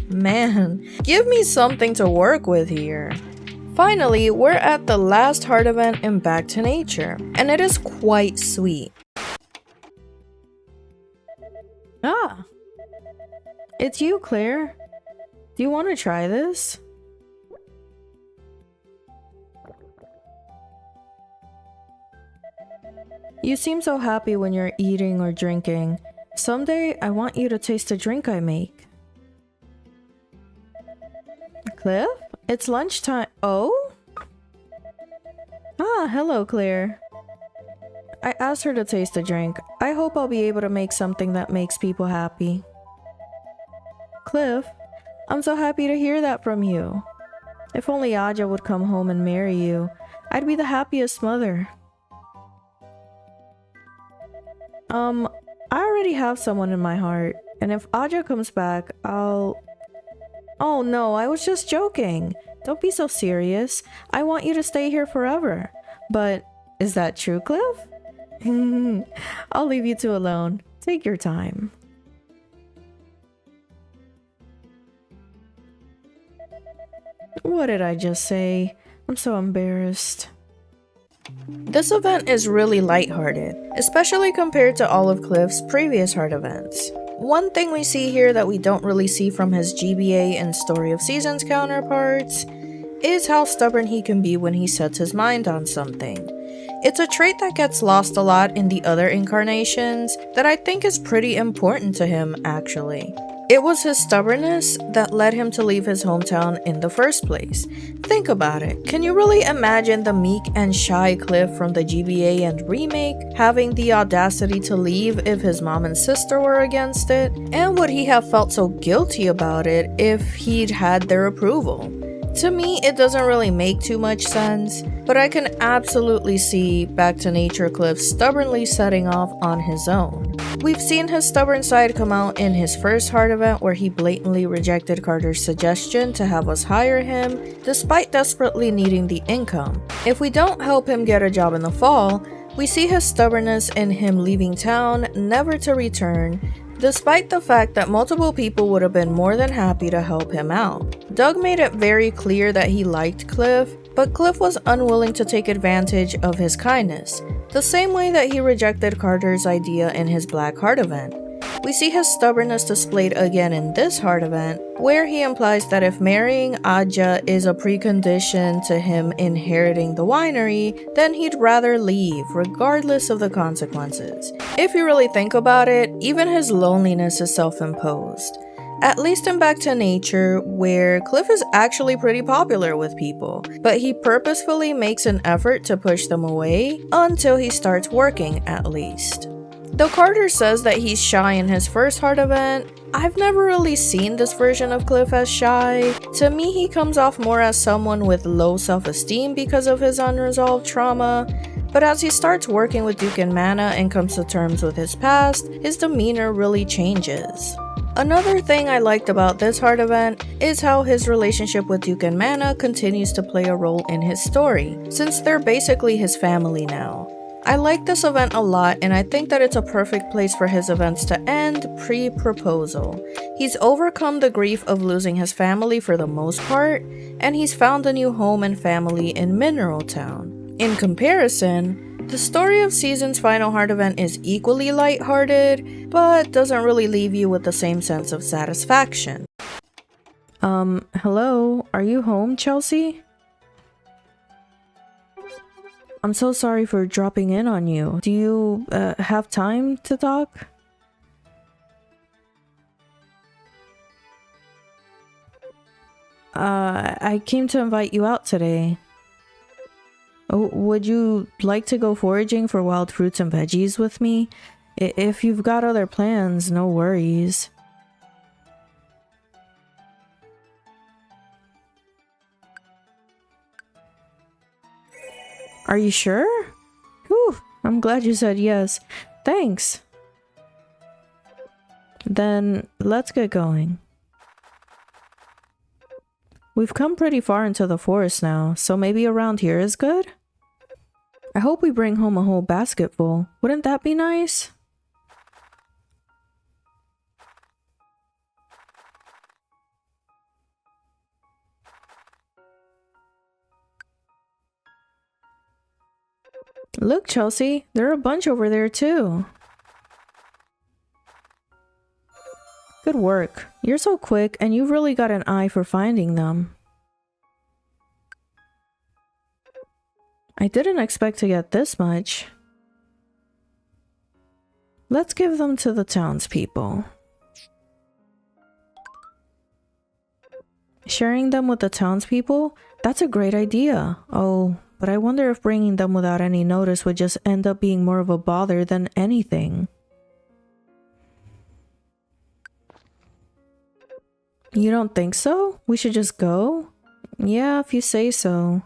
man, give me something to work with here. Finally, we're at the last heart event in Back to Nature, and it is quite sweet. Ah, it's you, Claire. Do you want to try this? You seem so happy when you're eating or drinking. Someday, I want you to taste a drink I make. Cliff? It's lunchtime. Oh? Ah, hello, Claire. I asked her to taste a drink. I hope I'll be able to make something that makes people happy. Cliff, I'm so happy to hear that from you. If only Aja would come home and marry you, I'd be the happiest mother. I already have someone in my heart, and if Aja comes back, I'll... Oh no, I was just joking. Don't be so serious. I want you to stay here forever. But is that true, Cliff? I'll leave you two alone. Take your time. What did I just say? I'm so embarrassed. This event is really lighthearted, especially compared to all of Cliff's previous heart events. One thing we see here that we don't really see from his GBA and Story of Seasons counterparts is how stubborn he can be when he sets his mind on something. It's a trait that gets lost a lot in the other incarnations that I think is pretty important to him, actually. It was his stubbornness that led him to leave his hometown in the first place. Think about it. Can you really imagine the meek and shy Cliff from the GBA and remake having the audacity to leave if his mom and sister were against it? And would he have felt so guilty about it if he'd had their approval? To me, it doesn't really make too much sense, but I can absolutely see Back to Nature Cliff stubbornly setting off on his own. We've seen his stubborn side come out in his first heart event where he blatantly rejected Carter's suggestion to have us hire him, despite desperately needing the income. If we don't help him get a job in the fall, we see his stubbornness in him leaving town, never to return, despite the fact that multiple people would have been more than happy to help him out. Doug made it very clear that he liked Cliff, but Cliff was unwilling to take advantage of his kindness, the same way that he rejected Carter's idea in his Black Heart event. We see his stubbornness displayed again in this heart event, where he implies that if marrying Aja is a precondition to him inheriting the winery, then he'd rather leave, regardless of the consequences. If you really think about it, even his loneliness is self-imposed. At least in Back to Nature, where Cliff is actually pretty popular with people, but he purposefully makes an effort to push them away until he starts working, at least. Though Carter says that he's shy in his first heart event, I've never really seen this version of Cliff as shy. To me, he comes off more as someone with low self-esteem because of his unresolved trauma, but as he starts working with Duke and Mana and comes to terms with his past, his demeanor really changes. Another thing I liked about this heart event is how his relationship with Duke and Mana continues to play a role in his story, since they're basically his family now. I like this event a lot, and I think that it's a perfect place for his events to end pre-proposal. He's overcome the grief of losing his family for the most part, and he's found a new home and family in Mineral Town. In comparison, the story of Season's final heart event is equally lighthearted, but doesn't really leave you with the same sense of satisfaction. Hello? Are you home, Chelsea? I'm so sorry for dropping in on you. Do you have time to talk? I came to invite you out today. Oh, would you like to go foraging for wild fruits and veggies with me? If you've got other plans, no worries. Are you sure? Whew, I'm glad you said yes. Thanks. Then let's get going. We've come pretty far into the forest now, so maybe around here is good? I hope we bring home a whole basket full. Wouldn't that be nice? Look, Chelsea, there are a bunch over there too. Good work. You're so quick, and you've really got an eye for finding them. I didn't expect to get this much. Let's give them to the townspeople. Sharing them with the townspeople? That's a great idea. Oh, but I wonder if bringing them without any notice would just end up being more of a bother than anything. You don't think so? We should just go? Yeah, if you say so.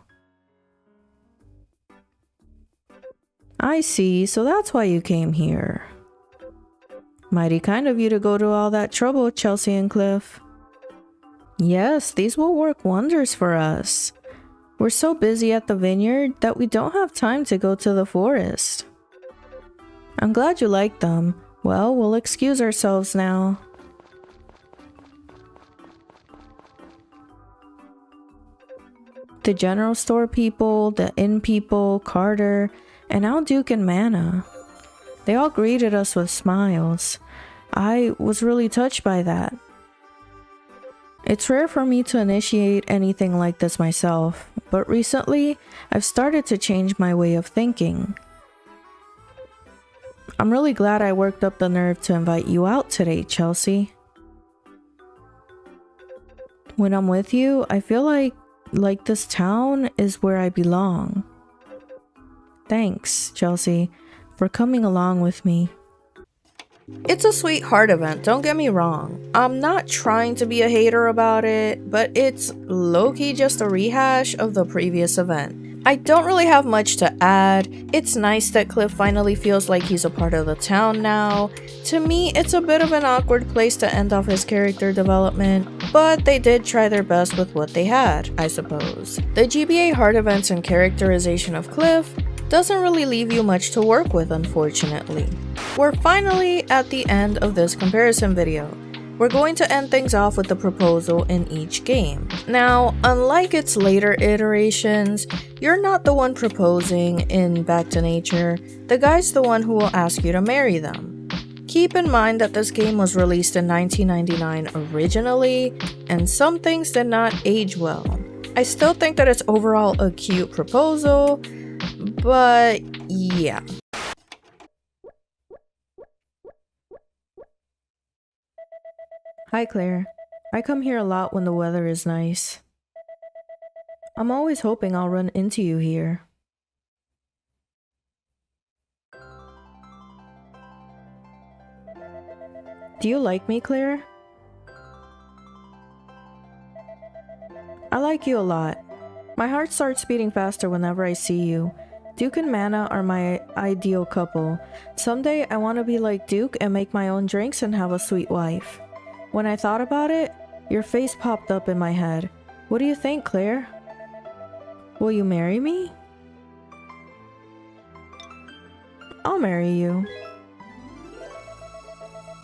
I see, so that's why you came here. Mighty kind of you to go to all that trouble, Chelsea and Cliff. Yes, these will work wonders for us. We're so busy at the vineyard that we don't have time to go to the forest. I'm glad you like them. Well, we'll excuse ourselves now. The general store people, the inn people, Carter, and now Duke and Mana. They all greeted us with smiles. I was really touched by that. It's rare for me to initiate anything like this myself, but recently I've started to change my way of thinking. I'm really glad I worked up the nerve to invite you out today, Chelsea. When I'm with you, I feel like this town is where I belong. Thanks, Chelsea, for coming along with me. It's a sweet heart event, don't get me wrong. I'm not trying to be a hater about it, but it's low-key just a rehash of the previous event. I don't really have much to add. It's nice that Cliff finally feels like he's a part of the town now. To me, it's a bit of an awkward place to end off his character development, but they did try their best with what they had, I suppose. The GBA heart events and characterization of Cliff doesn't really leave you much to work with, unfortunately. We're finally at the end of this comparison video. We're going to end things off with the proposal in each game. Now, unlike its later iterations, you're not the one proposing in Back to Nature. The guy's the one who will ask you to marry them. Keep in mind that this game was released in 1999 originally, and some things did not age well. I still think that it's overall a cute proposal, but yeah. Hi, Claire. I come here a lot when the weather is nice. I'm always hoping I'll run into you here. Do you like me, Claire? I like you a lot. My heart starts beating faster whenever I see you. Duke and Mana are my ideal couple. Someday I want to be like Duke and make my own drinks and have a sweet wife. When I thought about it, your face popped up in my head. What do you think, Claire? Will you marry me? I'll marry you.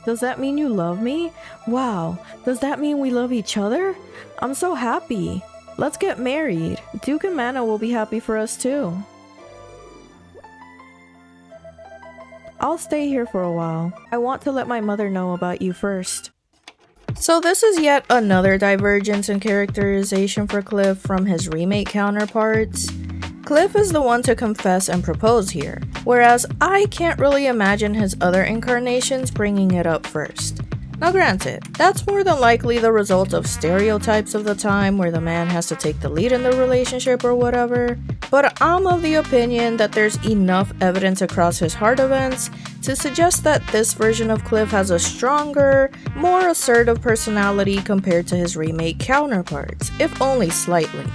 Does that mean you love me? Wow, does that mean we love each other? I'm so happy. Let's get married. Duke and Mana will be happy for us too. I'll stay here for a while. I want to let my mother know about you first. So this is yet another divergence in characterization for Cliff from his remake counterparts. Cliff is the one to confess and propose here, whereas I can't really imagine his other incarnations bringing it up first. Now granted, that's more than likely the result of stereotypes of the time where the man has to take the lead in the relationship or whatever, but I'm of the opinion that there's enough evidence across his heart events to suggest that this version of Cliff has a stronger, more assertive personality compared to his remake counterparts, if only slightly.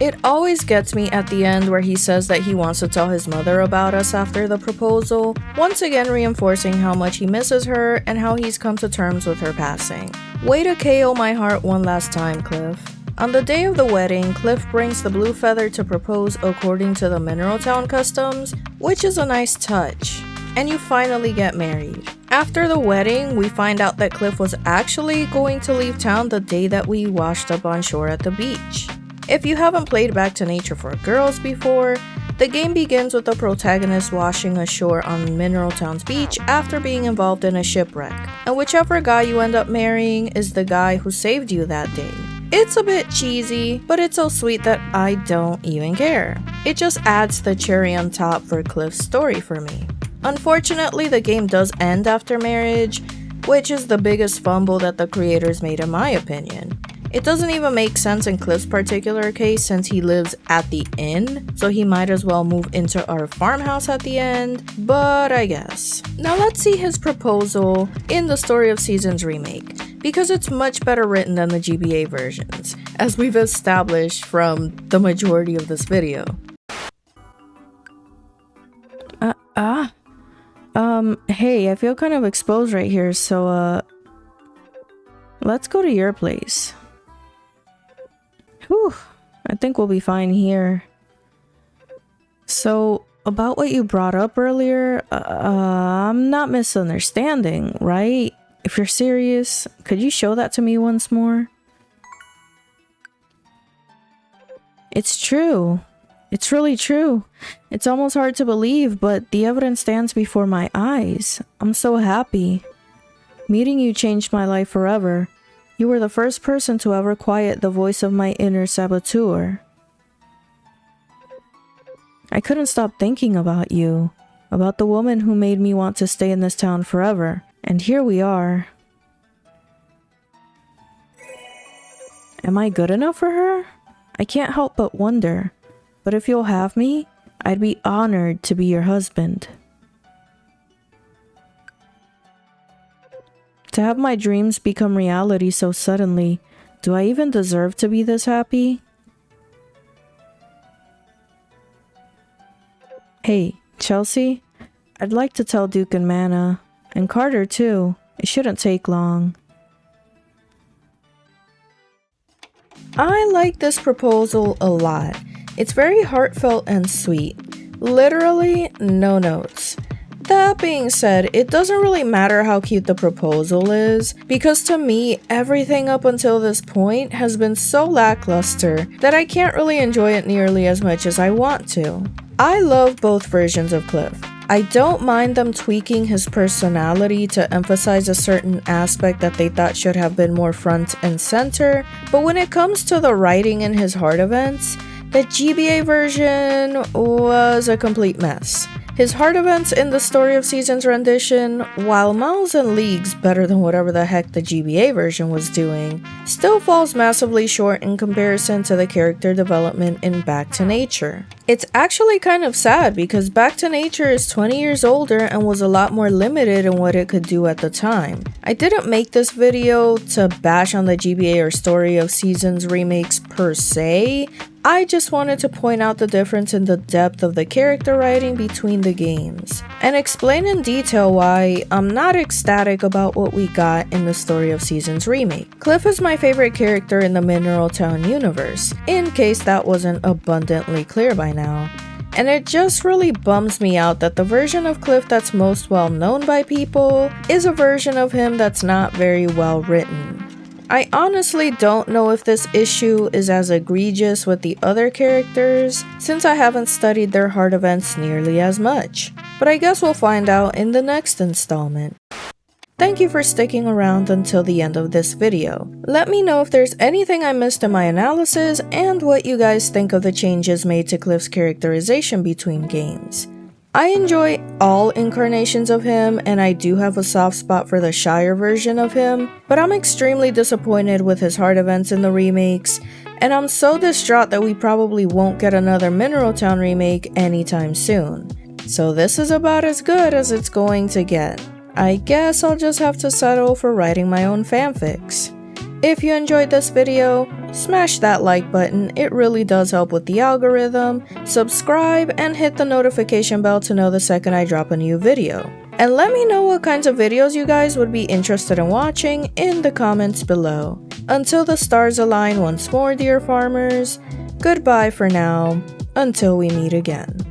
It always gets me at the end where he says that he wants to tell his mother about us after the proposal, once again reinforcing how much he misses her and how he's come to terms with her passing. Way to KO my heart one last time, Cliff. On the day of the wedding, Cliff brings the blue feather to propose according to the Mineral Town customs, which is a nice touch. And you finally get married. After the wedding, we find out that Cliff was actually going to leave town the day that we washed up on shore at the beach. If you haven't played Back to Nature for Girls before, the game begins with the protagonist washing ashore on Mineral Town's beach after being involved in a shipwreck, and whichever guy you end up marrying is the guy who saved you that day. It's a bit cheesy, but it's so sweet that I don't even care. It just adds the cherry on top for Cliff's story for me. Unfortunately, the game does end after marriage, which is the biggest fumble that the creators made in my opinion. It doesn't even make sense in Cliff's particular case since he lives at the inn, so he might as well move into our farmhouse at the end, but I guess. Now let's see his proposal in the Story of Seasons remake, because it's much better written than the GBA versions, as we've established from the majority of this video. Hey, I feel kind of exposed right here, so let's go to your place. Whew, I think we'll be fine here. So, about what you brought up earlier, I'm not misunderstanding, right? If you're serious, could you show that to me once more? It's true. It's really true. It's almost hard to believe, but the evidence stands before my eyes. I'm so happy. Meeting you changed my life forever. You were the first person to ever quiet the voice of my inner saboteur. I couldn't stop thinking about you, about the woman who made me want to stay in this town forever, and here we are. Am I good enough for her? I can't help but wonder, but if you'll have me, I'd be honored to be your husband. To have my dreams become reality so suddenly, do I even deserve to be this happy? Hey, Chelsea, I'd like to tell Duke and Mana, and Carter too. It shouldn't take long. I like this proposal a lot. It's very heartfelt and sweet. Literally, no notes. That being said, it doesn't really matter how cute the proposal is, because to me, everything up until this point has been so lackluster that I can't really enjoy it nearly as much as I want to. I love both versions of Cliff. I don't mind them tweaking his personality to emphasize a certain aspect that they thought should have been more front and center, but when it comes to the writing in his heart events, the GBA version was a complete mess. His heart events in the Story of Seasons rendition, while miles and leagues better than whatever the heck the GBA version was doing, still falls massively short in comparison to the character development in Back to Nature. It's actually kind of sad because Back to Nature is 20 years older and was a lot more limited in what it could do at the time. I didn't make this video to bash on the GBA or Story of Seasons remakes per se. I just wanted to point out the difference in the depth of the character writing between the games, and explain in detail why I'm not ecstatic about what we got in the Story of Seasons remake. Cliff is my favorite character in the Mineral Town universe, in case that wasn't abundantly clear by now. And it just really bums me out that the version of Cliff that's most well known by people is a version of him that's not very well written. I honestly don't know if this issue is as egregious with the other characters, since I haven't studied their heart events nearly as much, but I guess we'll find out in the next installment. Thank you for sticking around until the end of this video. Let me know if there's anything I missed in my analysis and what you guys think of the changes made to Cliff's characterization between games. I enjoy all incarnations of him, and I do have a soft spot for the Shire version of him, but I'm extremely disappointed with his heart events in the remakes, and I'm so distraught that we probably won't get another Mineral Town remake anytime soon. So this is about as good as it's going to get. I guess I'll just have to settle for writing my own fanfics. If you enjoyed this video, smash that like button, it really does help with the algorithm, subscribe, and hit the notification bell to know the second I drop a new video. And let me know what kinds of videos you guys would be interested in watching in the comments below. Until the stars align once more, dear farmers, goodbye for now, until we meet again.